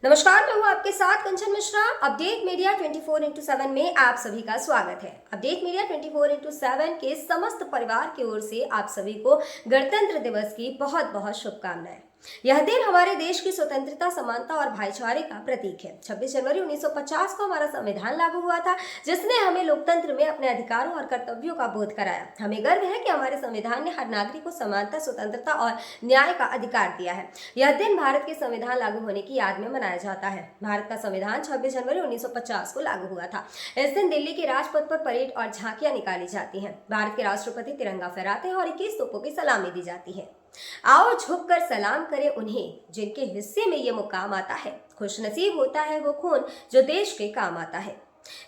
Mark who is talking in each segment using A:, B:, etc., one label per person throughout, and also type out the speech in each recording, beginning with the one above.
A: नमस्कार, मैं हूँ आपके साथ कंचन मिश्रा। अपडेट मीडिया 24x7 में आप सभी का स्वागत है। अपडेट मीडिया 24x7 के समस्त परिवार की ओर से आप सभी को गणतंत्र दिवस की बहुत बहुत शुभकामनाएं। यह दिन हमारे देश की स्वतंत्रता, समानता और भाईचारे का प्रतीक है। 26 जनवरी 1950 को हमारा संविधान लागू हुआ था, जिसने हमें लोकतंत्र में अपने अधिकारों और कर्तव्यों का बोध कराया। हमें गर्व है कि हमारे संविधान ने हर नागरिक को समानता, स्वतंत्रता और न्याय का अधिकार दिया है। यह दिन भारत के संविधान लागू होने की याद में मनाया जाता है। भारत का संविधान 26 जनवरी 1950 को लागू हुआ था। इस दिन दिल्ली के राजपथ पर परेड और झांकियां निकाली जाती हैं। भारत के राष्ट्रपति तिरंगा फहराते हैं और 21 तोपों की सलामी दी जाती है। आओ झुककर सलाम करें उन्हें जिनके हिस्से में ये मुकाम आता है। खुशनसीब होता है वो खून जो देश के काम आता है।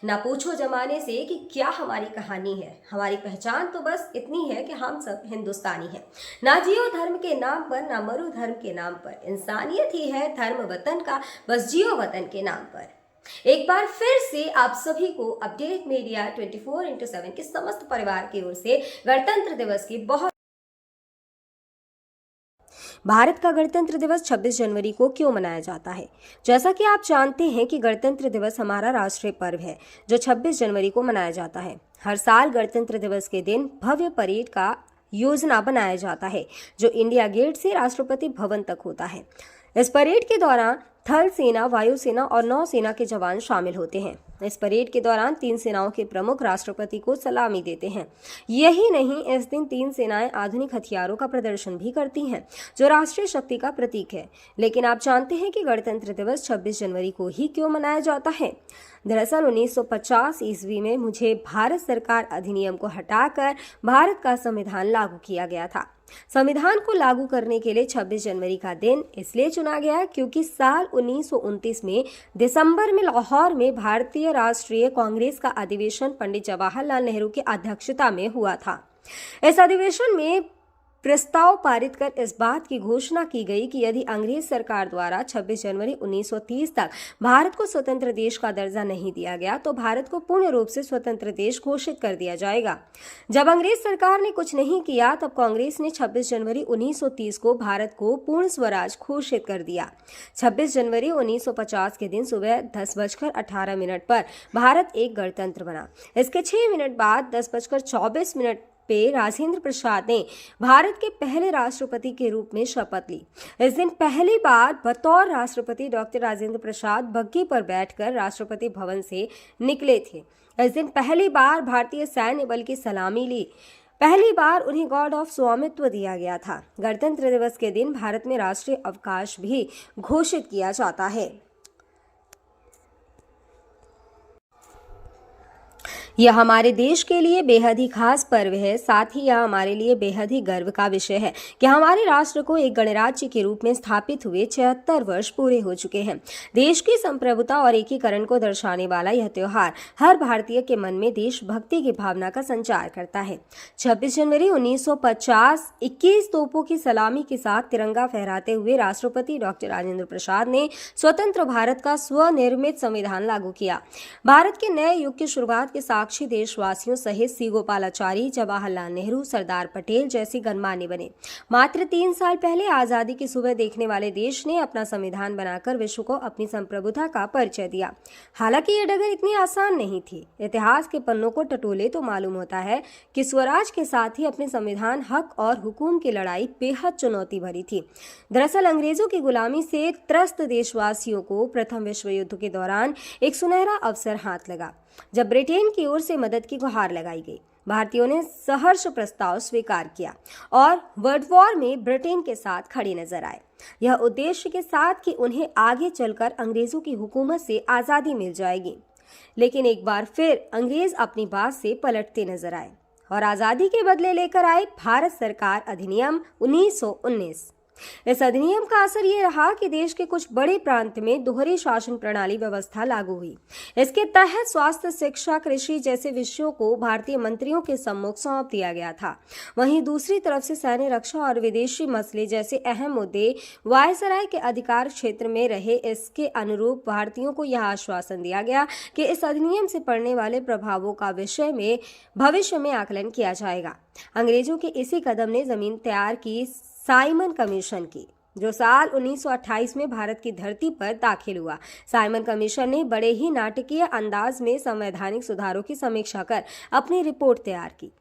A: ना पूछो जमाने से कि क्या हमारी कहानी है, हमारी पहचान तो बस इतनी है कि हम सब हिंदुस्तानी हैं। ना जियो धर्म के नाम पर, ना मरो धर्म के नाम पर, इंसानियत ही है धर्म वतन का, बस जियो वतन के नाम पर। एक बार फिर से आप सभी को अपडेट मीडिया 24x7 के समस्त परिवार की ओर से गणतंत्र दिवस की बहुत। भारत का गणतंत्र दिवस 26 जनवरी को क्यों मनाया जाता है? जैसा कि आप जानते हैं कि गणतंत्र दिवस हमारा राष्ट्रीय पर्व है जो 26 जनवरी को मनाया जाता है। हर साल गणतंत्र दिवस के दिन भव्य परेड का योजना बनाया जाता है जो इंडिया गेट से राष्ट्रपति भवन तक होता है। इस परेड के दौरान थल सेना, वायुसेना और नौसेना के जवान शामिल होते हैं। इस परेड के दौरान तीन सेनाओं के प्रमुख राष्ट्रपति को सलामी देते हैं। यही नहीं, इस दिन तीन सेनाएं आधुनिक हथियारों का प्रदर्शन भी करती हैं जो राष्ट्रीय शक्ति का प्रतीक है। लेकिन आप जानते हैं कि गणतंत्र दिवस 26 जनवरी को ही क्यों मनाया जाता है? दरअसल 1950 ईस्वी में मुझे भारत सरकार अधिनियम को हटाकर भारत का संविधान लागू किया गया था। संविधान को लागू करने के लिए 26 जनवरी का दिन इसलिए चुना गया क्योंकि साल 1929 में दिसंबर में लाहौर में भारतीय राष्ट्रीय कांग्रेस का अधिवेशन पंडित जवाहरलाल नेहरू की अध्यक्षता में हुआ था। इस अधिवेशन में प्रस्ताव पारित कर इस बात की घोषणा की गई कि यदि अंग्रेज सरकार द्वारा 26 जनवरी 1930 तक भारत को स्वतंत्र देश का दर्जा नहीं दिया गया तो भारत को पूर्ण रूप से स्वतंत्र देश घोषित कर दिया जाएगा। जब अंग्रेज सरकार ने कुछ नहीं किया तब कांग्रेस ने 26 जनवरी 1930 को भारत को पूर्ण स्वराज घोषित कर दिया। 26 जनवरी 1950 के दिन सुबह 10:18 पर भारत एक गणतंत्र बना। इसके 6 मिनट बाद 10:24 पे राजेंद्र प्रसाद ने भारत के पहले राष्ट्रपति के रूप में शपथ ली। इस दिन पहली बार बतौर राष्ट्रपति डॉक्टर राजेंद्र प्रसाद बग्घी पर बैठकर राष्ट्रपति भवन से निकले थे। इस दिन पहली बार भारतीय सैन्य बल की सलामी ली। पहली बार उन्हें गॉर्ड ऑफ स्वामित्व दिया गया था। गणतंत्र दिवस के दिन भारत में राष्ट्रीय अवकाश भी घोषित किया जाता है। यह हमारे देश के लिए बेहद ही खास पर्व है। साथ ही यह हमारे लिए बेहद ही गर्व का विषय है कि हमारे राष्ट्र को एक गणराज्य के रूप में स्थापित हुए 76 वर्ष पूरे हो चुके हैं। देश की संप्रभुता और एकीकरण को दर्शाने वाला यह त्योहार हर भारतीय के मन में देशभक्ति की भावना का संचार करता है। 26 जनवरी 1950 21 तोपों की सलामी के साथ तिरंगा फहराते हुए राष्ट्रपति डॉक्टर राजेंद्र प्रसाद ने स्वतंत्र भारत का स्वनिर्मित संविधान लागू किया। भारत के नए युग की शुरुआत के साक्षी देशवासियों सहित सी गोपालाचारी, जवाहरलाल नेहरू, सरदार पटेल जैसे गणमान्य बने। मात्र 3 साल पहले आजादी की सुबह देखने वाले देश ने अपना संविधान बनाकर विश्व को अपनी संप्रभुता का परिचय दिया। हालांकि ये डगर इतनी आसान नहीं थी। इतिहास के पन्नों को टटोले तो मालूम होता है कि स्वराज के साथ ही अपने संविधान, हक और हुकूम की लड़ाई बेहद चुनौती भरी थी। दरअसल अंग्रेजों की गुलामी से त्रस्त देशवासियों को प्रथम विश्व युद्ध के दौरान एक सुनहरा अवसर हाथ लगा जब ब्रिटेन की ओर से मदद की गुहार लगाई गई। भारतीयों ने सहर्ष प्रस्ताव स्वीकार किया और वर्ल्ड वॉर में ब्रिटेन के साथ खड़े नजर आए। यह उद्देश्य के साथ कि उन्हें आगे चलकर अंग्रेजों की हुकूमत से आजादी मिल जाएगी। लेकिन एक बार फिर अंग्रेज अपनी बात से पलटते नजर आए और आजादी के बदले लेकर आए भारत सरकार अधिनियम 1919। इस अधिनियम का असर ये रहा कि देश के कुछ बड़े प्रांत में दोहरी शासन प्रणाली व्यवस्था लागू हुई। इसके तहत स्वास्थ्य, शिक्षा, कृषि जैसे विषयों को भारतीय मंत्रियों के सम्मुख सौंप दिया गया था। वहीं दूसरी तरफ से सैन्य, रक्षा और विदेशी मसले जैसे अहम मुद्दे वायसराय के अधिकार क्षेत्र में रहे। इसके अनुरूप भारतीयों को यह आश्वासन दिया गया कि इस अधिनियम से पड़ने वाले प्रभावों का विषय में भविष्य में आकलन किया जाएगा। अंग्रेजों के इसी कदम ने जमीन तैयार की साइमन कमीशन की। जो साल 1928 में भारत की धरती पर दाखिल हुआ। साइमन कमीशन ने बड़े ही नाटकीय अंदाज में संवैधानिक सुधारों की समीक्षा कर अपनी रिपोर्ट तैयार की।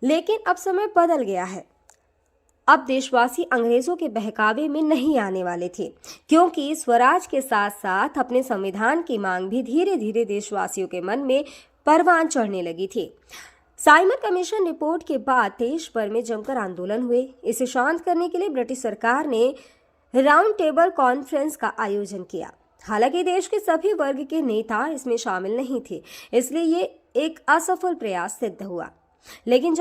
A: लेकिन अब समय बदल गया है। अब देशवासी अंग्रेजों के बहकावे में नहीं आने वाले थे, क्योंकि स्वराज के साथ साथ अपने संविधान की मांग भी धीरे धीरे देशवासियों के मन में परवान चढ़ने लगी थी। साइमन कमीशन रिपोर्ट के बाद देश भर में जमकर आंदोलन हुए। इसे शांत करने के लिए ब्रिटिश सरकार ने राउंड टेबल कॉन्फ्रेंस का आयोजन किया। हालांकि देश के सभी वर्ग के नेता इसमें शामिल नहीं थे, इसलिए ये एक असफल प्रयास सिद्ध हुआ। लेकिन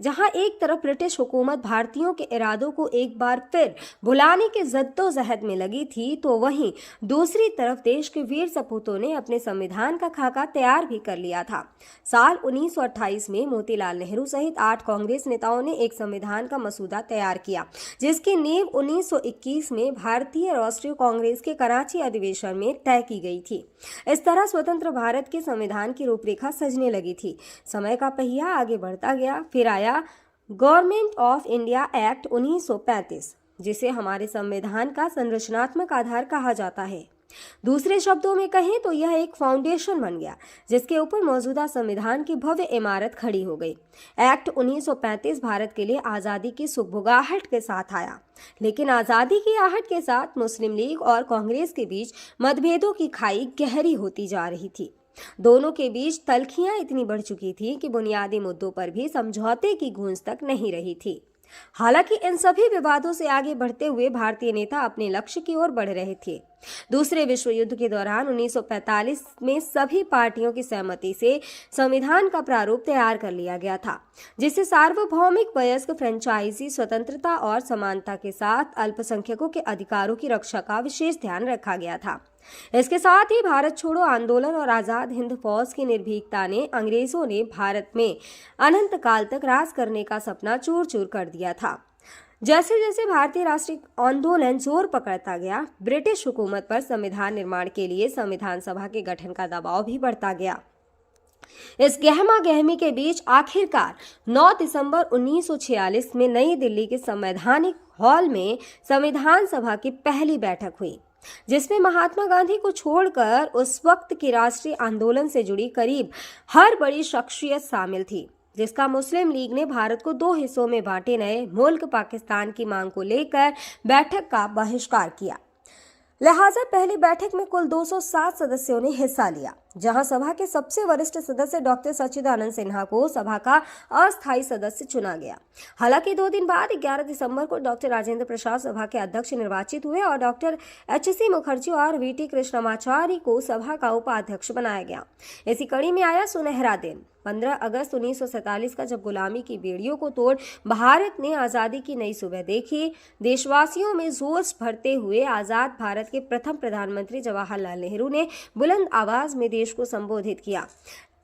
A: जहां एक तरफ ब्रिटिश हुकूमत भारतीयों के इरादों को एक बार फिर भुलाने के जद्दोजहद में लगी थी, तो वहीं दूसरी तरफ देश के वीर सपूतों ने अपने संविधान का खाका तैयार भी कर लिया था। साल 1928 में मोतीलाल नेहरू सहित 8 कांग्रेस नेताओं ने एक संविधान का मसूदा तैयार किया, जिसकी नींव 1921 में भारतीय राष्ट्रीय कांग्रेस के कराची अधिवेशन में तय की गई थी। इस तरह स्वतंत्र भारत के संविधान की रूपरेखा सजने लगी थी। समय का पहिया आगे बढ़ता गया। फिर आया गवर्नमेंट ऑफ इंडिया एक्ट 1935, जिसे हमारे संविधान का संरचनात्मक आधार कहा जाता है। दूसरे शब्दों में कहें तो यह एक फाउंडेशन बन गया, जिसके ऊपर मौजूदा संविधान की भव्य इमारत खड़ी हो गई। एक्ट 1935 भारत के लिए आज़ादी की सुगबुगाहट के साथ आया, लेकिन आज़ादी की आहट के साथ मुस्लिम लीग और कांग्रेस के बीच मतभेदों की खाई गहरी होती जा रही थी। दोनों के बीच तल्खियां इतनी बढ़ चुकी थी कि बुनियादी मुद्दों पर भी समझौते की गूंज तक नहीं रही थी। हालांकि इन सभी विवादों से आगे बढ़ते हुए भारतीय नेता अपने लक्ष्य की ओर बढ़ रहे थे। दूसरे विश्व युद्ध के दौरान 1945 में सभी पार्टियों की सहमति से संविधान का प्रारूप तैयार कर लिया गया था, जिसे सार्वभौमिक वयस्क फ्रेंचाइजी स्वतंत्रता और समानता के साथ अल्पसंख्यकों के अधिकारों की रक्षा का विशेष ध्यान रखा गया था। इसके साथ ही भारत छोड़ो आंदोलन और आजाद हिंद फौज की निर्भीकता ने अंग्रेजों ने भारत में अनंत काल तक राज करने का सपना चूर चूर कर दिया था। जैसे जैसे भारतीय राष्ट्रीय आंदोलन जोर पकड़ता गया, ब्रिटिश हुकूमत पर संविधान निर्माण के लिए संविधान सभा के गठन का दबाव भी बढ़ता गया। इस गहमा गहमी के बीच आखिरकार 9 दिसंबर 1946 में नई दिल्ली के संवैधानिक हॉल में संविधान सभा की पहली बैठक हुई, जिसमें महात्मा गांधी को छोड़कर उस वक्त के राष्ट्रीय आंदोलन से जुड़ी करीब हर बड़ी शख्सियत शामिल थी, जिसका मुस्लिम लीग ने भारत को 2 हिस्सों में बांटे नए मुल्क पाकिस्तान की मांग को लेकर बैठक का बहिष्कार किया। लिहाजा पहली बैठक में कुल 207 सदस्यों ने हिस्सा लिया, जहां सभा के सबसे वरिष्ठ सदस्य डॉक्टर सच्चिदानंद सिन्हा को सभा का अस्थायी सदस्य चुना गया। हालांकि 2 दिन बाद 11 दिसंबर को डॉक्टर राजेंद्र प्रसाद सभा के अध्यक्ष निर्वाचित हुए और डॉक्टर एच.सी. मुखर्जी और वी.टी. कृष्णमाचारी को सभा का उपाध्यक्ष बनाया गया। इसी कड़ी में आया सुनहरा दिन 15 अगस्त 1947 का, जब गुलामी की बेड़ियों को तोड़ भारत ने आज़ादी की नई सुबह देखी। देशवासियों में जोश भरते हुए आज़ाद भारत के प्रथम प्रधानमंत्री जवाहरलाल नेहरू ने बुलंद आवाज में देश को संबोधित किया।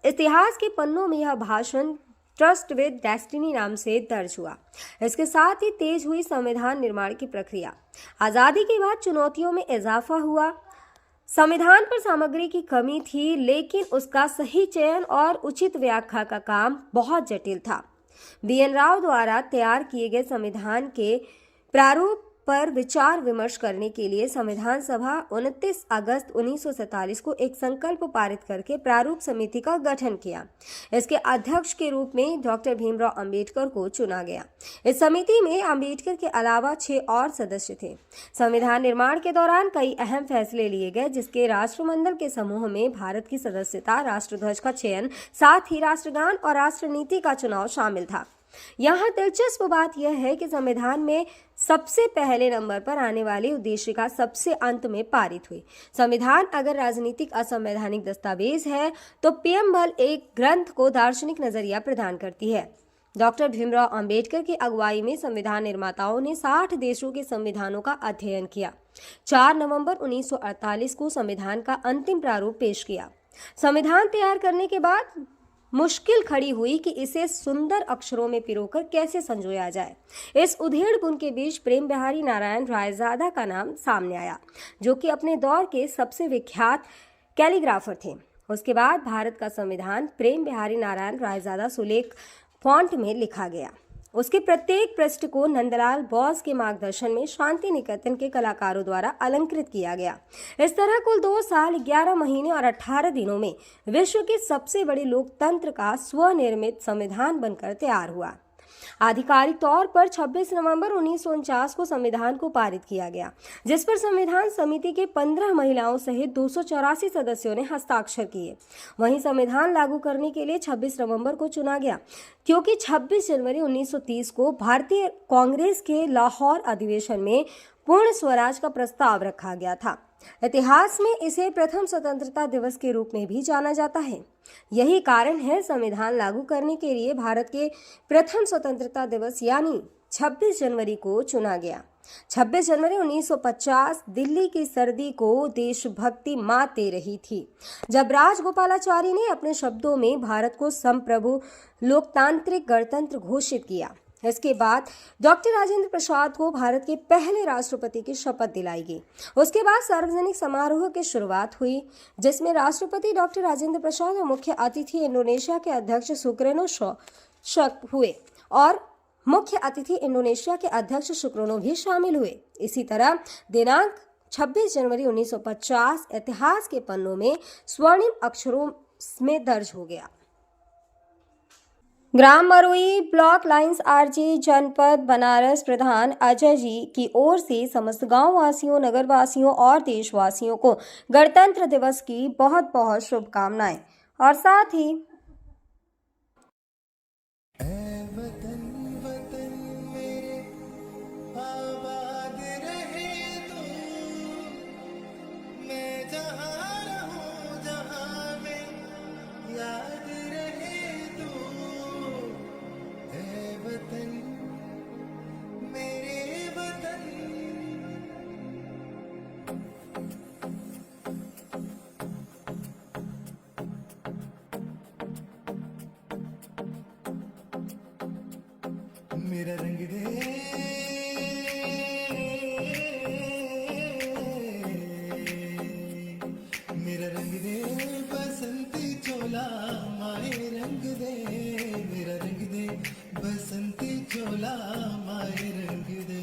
A: इतिहास के पन्नों में यह भाषण ट्रस्ट विद डेस्टिनी नाम से दर्ज हुआ। इसके साथ ही तेज हुई संविधान निर्माण की प्रक्रिया। आज़ादी के बाद चुनौतियों में इजाफा हुआ। संविधान पर सामग्री की कमी थी, लेकिन उसका सही चयन और उचित व्याख्या का काम बहुत जटिल था। बी.एन. राव द्वारा तैयार किए गए संविधान के प्रारूप पर विचार विमर्श करने के लिए संविधान सभा 29 अगस्त 1947 को एक संकल्प पारित करके प्रारूप समिति का गठन किया। इसके अध्यक्ष के रूप में डॉक्टर भीमराव अंबेडकर को चुना गया। इस समिति में अंबेडकर के अलावा 6 और सदस्य थे। संविधान निर्माण के दौरान कई अहम फैसले लिए गए, जिसके राष्ट्रमंडल के समूह में भारत की सदस्यता, राष्ट्रध्वज का चयन, साथ ही राष्ट्रगान और राष्ट्रनीति का चुनाव शामिल था। यहाँ दिलचस्प बात यह है कि संविधान में सबसे पहले नंबर पर आने वाली उद्देशिका सबसे अंत में पारित हुई। संविधान अगर राजनीतिक असंवैधानिक दस्तावेज है, तो पीएमएल एक ग्रंथ को दार्शनिक नजरिया प्रदान करती है। डॉक्टर भीमराव अंबेडकर की अगुवाई में संविधान निर्माताओं ने 60 देशों के संविधानों का अध्ययन किया। 4 नवंबर 1948 को संविधान का अंतिम प्रारूप पेश किया। संविधान तैयार करने के बाद मुश्किल खड़ी हुई कि इसे सुंदर अक्षरों में पिरोकर कैसे संजोया जाए। इस उधेड़-बुन के बीच प्रेम बिहारी नारायण रायजादा का नाम सामने आया, जो कि अपने दौर के सबसे विख्यात कैलीग्राफर थे। उसके बाद भारत का संविधान प्रेम बिहारी नारायण रायजादा सुलेख फॉन्ट में लिखा गया। उसके प्रत्येक पृष्ठ को नंदलाल बोस के मार्गदर्शन में शांति निकेतन के कलाकारों द्वारा अलंकृत किया गया। इस तरह कुल 2 साल 11 महीने और 18 दिनों में विश्व के सबसे बड़े लोकतंत्र का स्वनिर्मित संविधान बनकर तैयार हुआ। आधिकारिक तौर पर 26 नवंबर 1949 को संविधान को पारित किया गया, जिस पर संविधान समिति के 15 महिलाओं सहित 284 सदस्यों ने हस्ताक्षर किए। वहीं संविधान लागू करने के लिए 26 नवंबर को चुना गया, क्योंकि 26 जनवरी 1930 को भारतीय कांग्रेस के लाहौर अधिवेशन में पूर्ण स्वराज का प्रस्ताव रखा गया था। इतिहास में इसे प्रथम स्वतंत्रता दिवस के रूप में भी जाना जाता है। यही कारण है संविधान लागू करने के लिए भारत के प्रथम स्वतंत्रता दिवस यानी 26 जनवरी को चुना गया। 26 जनवरी 1950 दिल्ली की सर्दी को देशभक्ति मात दे रही थी, जब राजगोपालाचारी ने अपने शब्दों में भारत को संप्रभु लोकतांत्रिक गणतंत्र घोषित किया। इसके बाद डॉक्टर राजेंद्र प्रसाद को भारत के पहले राष्ट्रपति की शपथ दिलाई गई। उसके बाद सार्वजनिक समारोह की शुरुआत हुई, जिसमें राष्ट्रपति डॉक्टर राजेंद्र प्रसाद और मुख्य अतिथि इंडोनेशिया के अध्यक्ष सुकर्नो हुए और मुख्य अतिथि इंडोनेशिया के अध्यक्ष सुकर्नो भी शामिल हुए। इसी तरह दिनांक 26 जनवरी 1950 इतिहास के पन्नों में स्वर्णिम अक्षरों में दर्ज हो गया। ग्राम मरोई ब्लॉक लाइंस आरजी जनपद बनारस प्रधान अजय जी की ओर से समस्त गांव वासियों, नगर वासियों और देशवासियों को गणतंत्र दिवस की बहुत बहुत शुभकामनाएं। और साथ ही
B: मेरा रंग दे, मेरा रंग दे बसंती चोला माए रंग दे, मेरा रंग दे बसंती चोला माए रंग दे,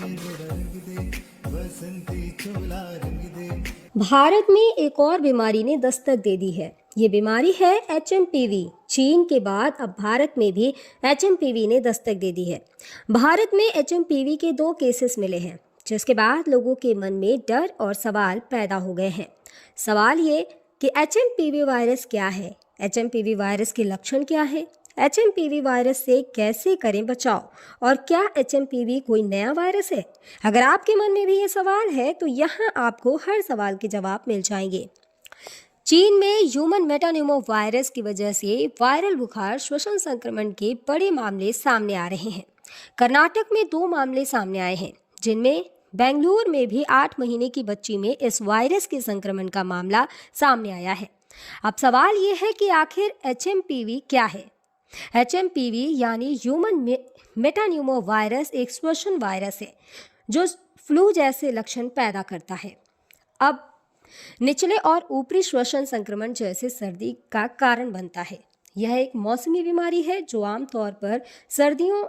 B: मेरा रंग दे बसंती चोला रंग दे।
A: भारत में एक और बीमारी ने दस्तक दे दी है। ये बीमारी है HMPV। चीन के बाद अब भारत में भी HMPV ने दस्तक दे दी है। भारत में HMPV के 2 केसेस मिले हैं, जिसके बाद लोगों के मन में डर और सवाल पैदा हो गए हैं। सवाल ये कि HMPV वायरस क्या है, HMPV वायरस के लक्षण क्या है, HMPV वायरस से कैसे करें बचाव और क्या HMPV कोई नया वायरस है। अगर आपके मन में भी ये सवाल है तो यहाँ आपको हर सवाल के जवाब मिल जाएंगे। चीन में ह्यूमन मेटान्यूमो वायरस की वजह से वायरल बुखार श्वसन संक्रमण के बड़े मामले सामने आ रहे हैं। कर्नाटक में 2 मामले सामने आए हैं, जिनमें बेंगलुरु में भी 8 महीने की बच्ची में इस वायरस के संक्रमण का मामला सामने आया है। अब सवाल ये है कि आखिर HMPV क्या है। HMPV यानी ह्यूमन मेटान्यूमो वायरस एक श्वसन वायरस है जो फ्लू जैसे लक्षण पैदा करता है। अब निचले और ऊपरी श्वसन संक्रमण जैसे सर्दी का कारण बनता है। यह एक मौसमी बीमारी है जो आमतौर पर सर्दियों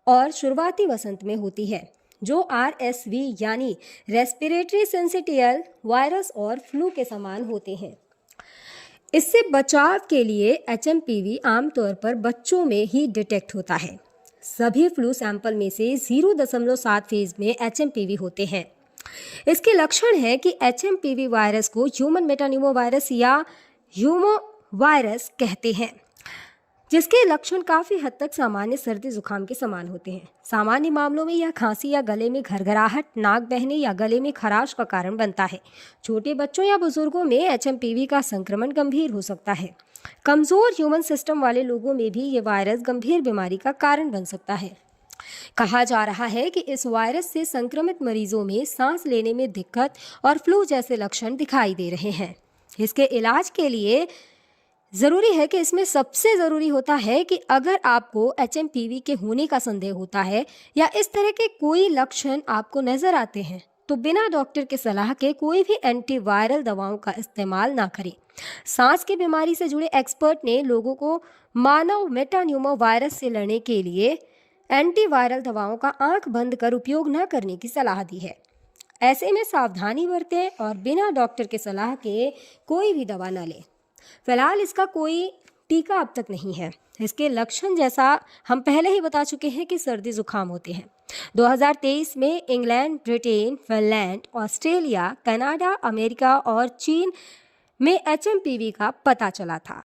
A: और शुरुआती वसंत में होती है, जो RSV यानी रेस्पिरेटरी सिंसिटियल वायरस और फ्लू के समान होते हैं। इससे बचाव के लिए HMPV आमतौर पर बच्चों में ही डिटेक्ट होता है। सभी फ्लू सैंपल में से 0.7% में HMPV होते हैं। इसके लक्षण है कि HMPV वायरस को ह्यूमन मेटान्यूमो वायरस या ह्यूमो वायरस कहते हैं, जिसके लक्षण काफ़ी हद तक सामान्य सर्दी जुकाम के समान होते हैं। सामान्य मामलों में यह खांसी या गले में घरघराहट, नाक बहने या गले में खराश का कारण बनता है। छोटे बच्चों या बुजुर्गों में HMPV का संक्रमण गंभीर हो सकता है। कमज़ोर ह्यूमन सिस्टम वाले लोगों में भी ये वायरस गंभीर बीमारी का कारण बन सकता है। कहा जा रहा है कि इस वायरस से संक्रमित मरीजों में सांस लेने में दिक्कत और फ्लू जैसे लक्षण दिखाई दे रहे हैं। इसके इलाज के लिए ज़रूरी है कि इसमें सबसे ज़रूरी होता है कि अगर आपको HMPV के होने का संदेह होता है या इस तरह के कोई लक्षण आपको नज़र आते हैं तो बिना डॉक्टर के सलाह के कोई भी एंटीवायरल दवाओं का इस्तेमाल ना करें। सांस की बीमारी से जुड़े एक्सपर्ट ने लोगों को मानव मेटान्यूमो वायरस से लड़ने के लिए एंटीवायरल दवाओं का आंख बंद कर उपयोग न करने की सलाह दी है। ऐसे में सावधानी बरतें और बिना डॉक्टर के सलाह के कोई भी दवा न लें। फिलहाल इसका कोई टीका अब तक नहीं है। इसके लक्षण जैसा हम पहले ही बता चुके हैं कि सर्दी जुकाम होते हैं। 2023 में England, Britain, Finland, Australia, Canada, America और चीन में HMPV का पता चला था।